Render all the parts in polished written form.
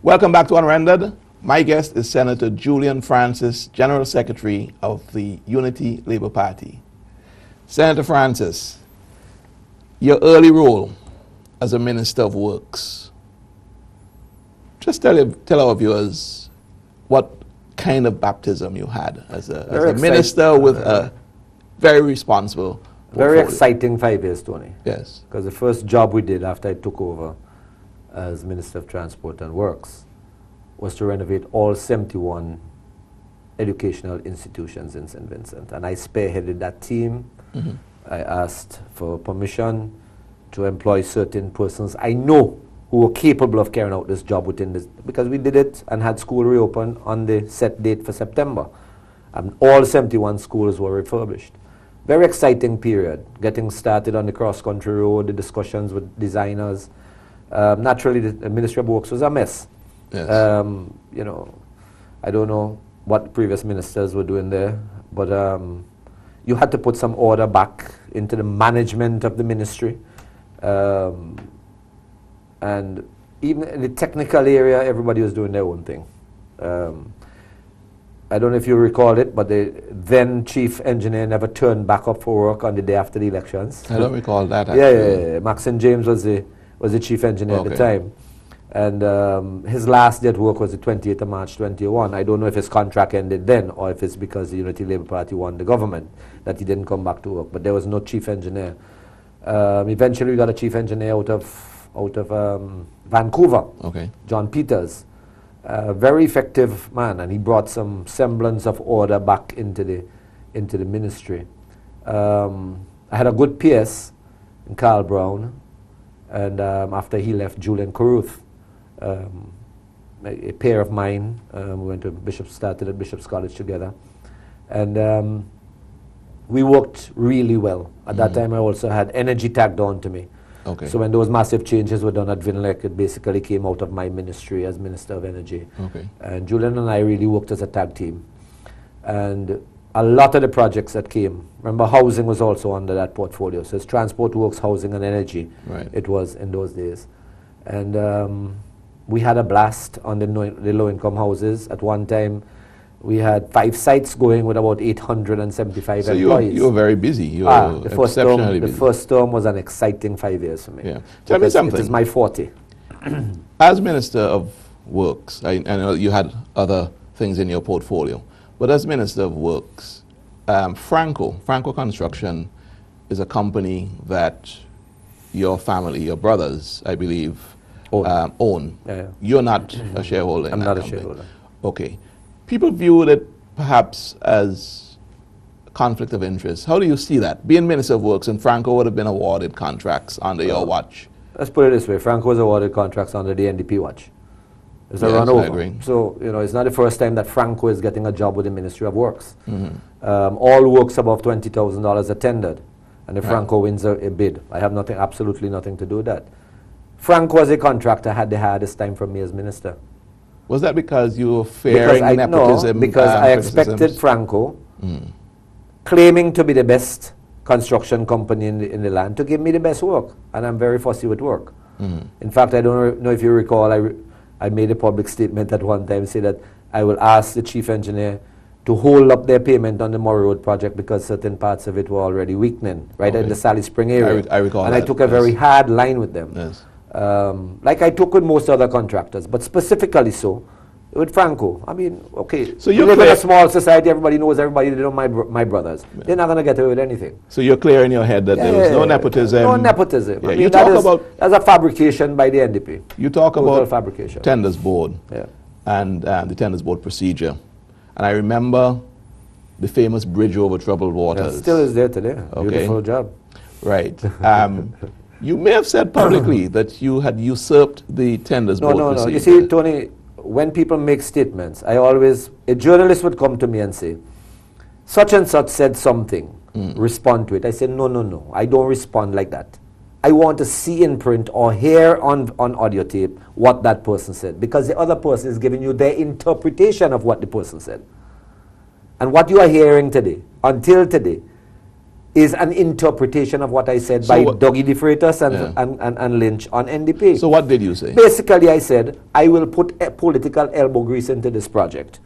Welcome back to Unrendered. My guest is Senator Julian Francis, General Secretary of the Unity Labour Party. Senator Francis, your early role as a Minister of Works. Just tell our viewers what kind of baptism you had as a minister with a very responsible portfolio. Very exciting 5 years, Tony. Yes. Because the first job we did after I took over as Minister of Transport and Works was to renovate all 71 educational institutions in St. Vincent. And I spearheaded that team. Mm-hmm. I asked for permission to employ certain persons I know who were capable of carrying out this job within this, because we did it and had school reopen on the set date for September. And all 71 schools were refurbished. Very exciting period, getting started on the cross-country road, the discussions with designers. Naturally, the Ministry of Works was a mess. Yes. You know, I don't know what previous ministers were doing there, but you had to put some order back into the management of the ministry. And even in the technical area, everybody was doing their own thing. I don't know if you recall it, but the then chief engineer never turned back up for work on the day after the elections. I don't recall that, actually. Yeah. Maxine James was the chief engineer at the time. And his last day at work was the 28th of March 2021. I don't know if his contract ended then or if it's because the Unity Labour Party won the government that he didn't come back to work. But there was no chief engineer. Eventually we got a chief engineer out of Vancouver, John Peters. Very effective man, and he brought some semblance of order back into the ministry. I had a good PS in Carl Brown, and after he left, Julian Carruth, a pair of mine. We started at Bishop's College together, and we worked really well. At that time, I also had energy tagged on to me. Okay. So when those massive changes were done at Vinlec, it basically came out of my ministry as Minister of Energy. Okay. And Julian and I really worked as a tag team. And a lot of the projects that came, remember housing was also under that portfolio. So it's Transport Works, Housing and Energy. Right. It was in those days. And we had a blast on the low-income houses. At one time, we had 5 sites going with about 875 employees. You were very busy. You were exceptionally busy. The first term was an exciting 5 years for me. Yeah. Tell me something. It is my forte. As Minister of Works, I know you had other things in your portfolio, but as Minister of Works, Franco Construction is a company that your family, your brothers, I believe, own. Yeah. You're not a shareholder in that company. I'm not a shareholder. Okay. People viewed it perhaps as a conflict of interest. How do you see that? Being Minister of Works, and Franco would have been awarded contracts under your watch. Let's put it this way. Franco was awarded contracts under the NDP watch. It's a run over. I agree. So, you know, it's not the first time that Franco is getting a job with the Ministry of Works. All works above $20,000 are tendered, and if Franco wins a bid, I have absolutely nothing to do with that. Franco as a contractor had the hardest time for me as minister. Was that because you were fearing nepotism? No, because I expected Franco, claiming to be the best construction company in the land, to give me the best work. And I'm very fussy with work. In fact, I don't know if you recall, I made a public statement at one time, say that I will ask the chief engineer to hold up their payment on the Murray Road project because certain parts of it were already weakening, right in the Sally Spring area. I recall and that. I took a very hard line with them. Yes. Like I took with most other contractors, but specifically so with Franco. I mean, okay, so you live in a small society, everybody knows everybody, they know my brothers. Yeah. They're not going to get away with anything. So you're clear in your head that there was no nepotism? No nepotism. Yeah, I mean, that's a fabrication by the NDP. You talk about fabrication. Tenders Board and the Tenders Board procedure. And I remember the famous bridge over troubled waters. It still is there today. Beautiful job. Right. You may have said publicly that you had usurped the Tenders Board procedure. No. You see, Tony, when people make statements, a journalist would come to me and say, such and such said something, respond to it. I said, no, I don't respond like that. I want to see in print or hear on audio tape what that person said, because the other person is giving you their interpretation of what the person said. And what you are hearing today until today is an interpretation of what I said by Dougie De Freitas and Lynch on NDP. So what did you say? Basically, I said, I will put a political elbow grease into this project.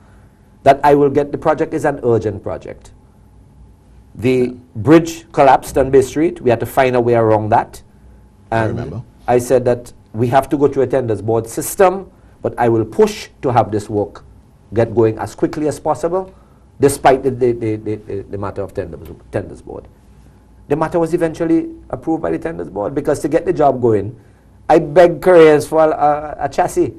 That I will get, the project is an urgent project. The bridge collapsed on Bay Street. We had to find a way around that. And I remember. I said that we have to go through a tenders board system, but I will push to have this work get going as quickly as possible, despite the matter of tenders board. The matter was eventually approved by the tenders board, because to get the job going, I begged couriers for a chassis.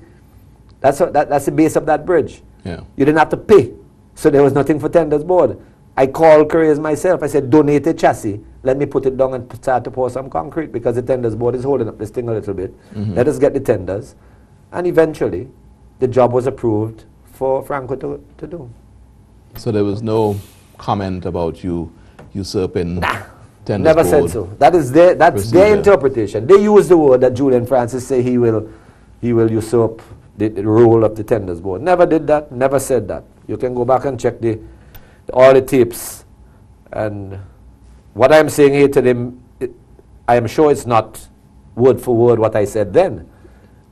That's the base of that bridge. Yeah. You didn't have to pay, so there was nothing for tenders board. I called couriers myself. I said, donate a chassis. Let me put it down and start to pour some concrete, because the tenders board is holding up this thing a little bit. Let us get the tenders. And eventually, the job was approved for Franco to do. So there was no comment about you usurping tenders Never board said so. That's their procedure. interpretation. They use the word that Julian Francis say he will usurp the role of the tenders board. Never did that. Never said that. You can go back and check all the tapes. And what I'm saying here to them, I am sure it's not word for word what I said then.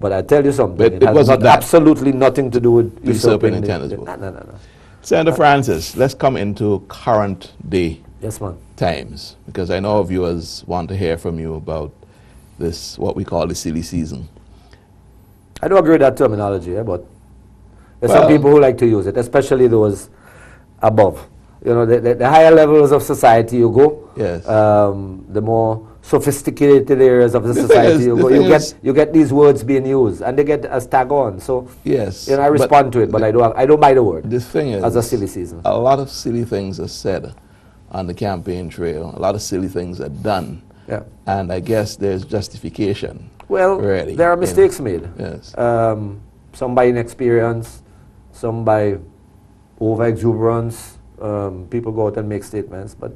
But I tell you something. But it has absolutely nothing to do with usurping the tenders board. No. Senator Francis, let's come into current day times, because I know our viewers want to hear from you about this, what we call the silly season. I don't agree with that terminology, but there's some people who like to use it, especially those above. You know, the higher levels of society you go, the more sophisticated areas of the society you go, you get these words being used, and they get as tag on. So I respond to it, but I don't buy the word. The thing is, as a silly season, a lot of silly things are said on the campaign trail. A lot of silly things are done, and I guess there's justification. Well, really, there are mistakes made. Yes. Some by inexperience, some by over-exuberance. People go out and make statements, but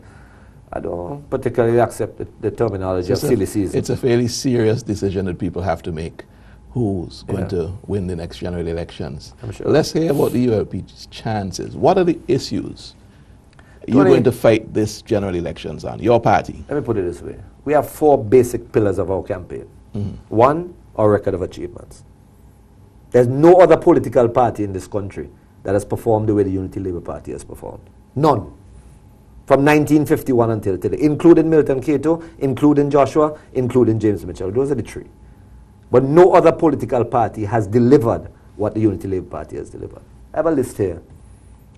I don't particularly accept the terminology of silly season. It's a fairly serious decision that people have to make. Who's going to win the next general elections? I'm sure. Let's hear about the ULP's chances. What are the issues you're going to fight this general elections on, your party? Let me put it this way. We have 4 basic pillars of our campaign. 1, our record of achievements. There's no other political party in this country that has performed the way the Unity Labour Party has performed. None. From 1951 until today, including Milton Cato, including Joshua, including James Mitchell. Those are the 3. But no other political party has delivered what the Unity Labour Party has delivered. I have a list here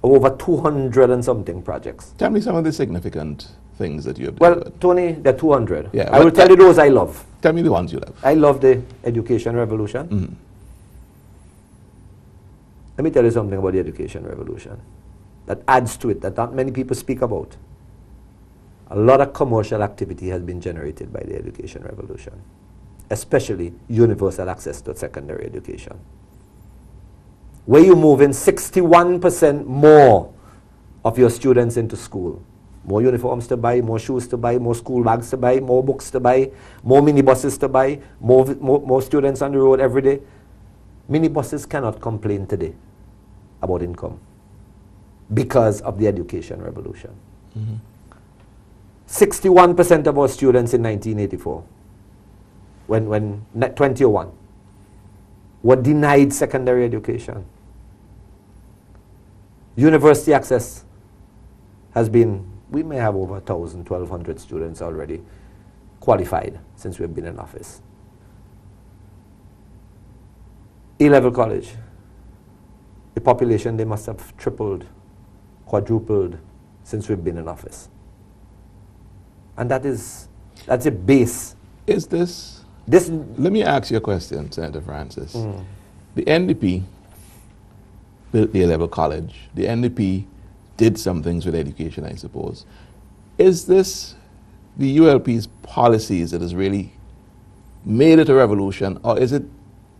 of over 200 and something projects. Tell me some of the significant things that you have delivered. Well, Tony, there are 200. Yeah, I will tell you those I love. Tell me the ones you love. I love the education revolution. Let me tell you something about the education revolution that adds to it, that not many people speak about. A lot of commercial activity has been generated by the education revolution, especially universal access to secondary education, where you move in 61% more of your students into school. More uniforms to buy, more shoes to buy, more school bags to buy, more books to buy, more minibuses to buy, more students on the road every day. Minibuses cannot complain today about income because of the education revolution. 61% of our students in 1984, when 2001, were denied secondary education. University access has been, we may have over 1,000, 1,200 students already qualified since we've been in office. A-level college, the population, they must have tripled, quadrupled since we've been in office. And that's a base. Is this, let me ask you a question, Senator Francis. The NDP built the A-level college. The NDP did some things with education, I suppose. Is this the ULP's policies that has really made it a revolution, or is it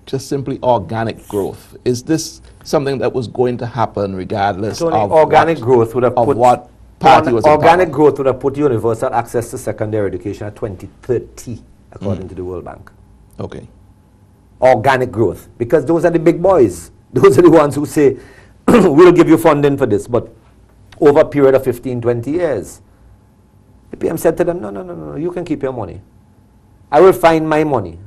just simply organic growth? Is this something that was going to happen regardless of organic growth would have put what party was in power? Organic growth would have put universal access to secondary education at 2030, according to the World Bank. Okay. Organic growth, because those are the big boys. Those are the ones who say, we'll give you funding for this. But over a period of 15, 20 years. The PM said to them, no, you can keep your money. I will find my money.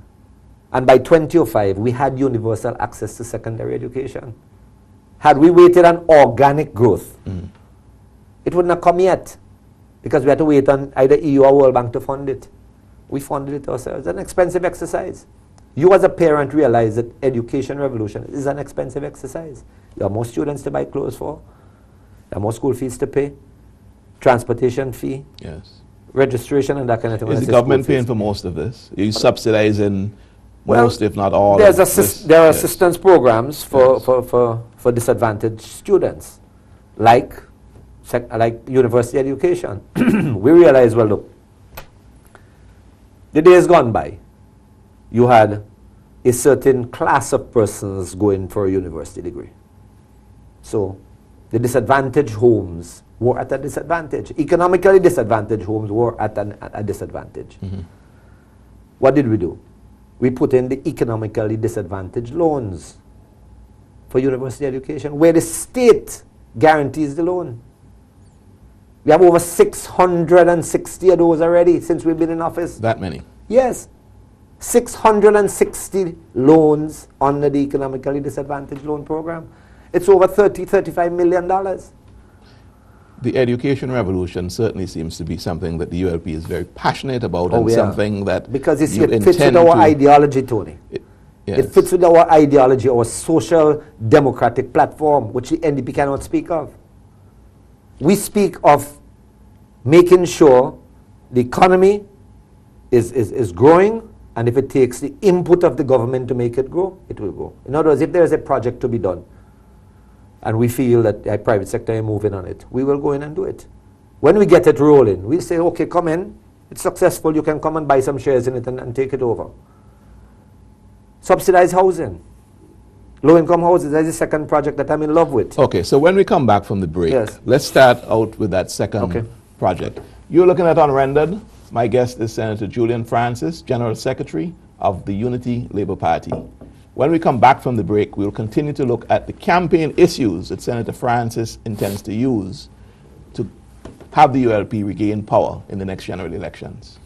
And by 2005, we had universal access to secondary education. Had we waited on organic growth, it wouldn't have come yet, because we had to wait on either EU or World Bank to fund it. We funded it ourselves. It's an expensive exercise. You as a parent realize that education revolution is an expensive exercise. You have more students to buy clothes for. You have more school fees to pay. Transportation fee. Yes. Registration and that kind of thing. Is the government paying for most of this? Are you subsidizing most, if not all? There are assistance programs for disadvantaged students, like university education. We realize, well, look, the days gone by, you had a certain class of persons going for a university degree. So the disadvantaged homes were at a disadvantage. Economically disadvantaged homes were at a disadvantage. What did we do? We put in the economically disadvantaged loans for university education, where the state guarantees the loan. We have over 660 of those already since we've been in office. That many? Yes. 660 loans under the economically disadvantaged loan program. It's over $35 million. The education revolution certainly seems to be something that the ULP is very passionate about, and something that because it fits with our ideology, Tony. It fits with our ideology, our social democratic platform, which the NDP cannot speak of. We speak of making sure the economy is growing, and if it takes the input of the government to make it grow, it will grow. In other words, if there is a project to be done, and we feel that the private sector is moving on it, we will go in and do it. When we get it rolling, we say, okay, come in, it's successful, you can come and buy some shares in it and take it over. Subsidized housing. Low-income houses, that's the second project that I'm in love with. Okay, so when we come back from the break, let's start out with that second project. You're looking at Unrendered. My guest is Senator Julian Francis, General Secretary of the Unity Labour Party. When we come back from the break, we'll continue to look at the campaign issues that Senator Francis intends to use to have the ULP regain power in the next general elections.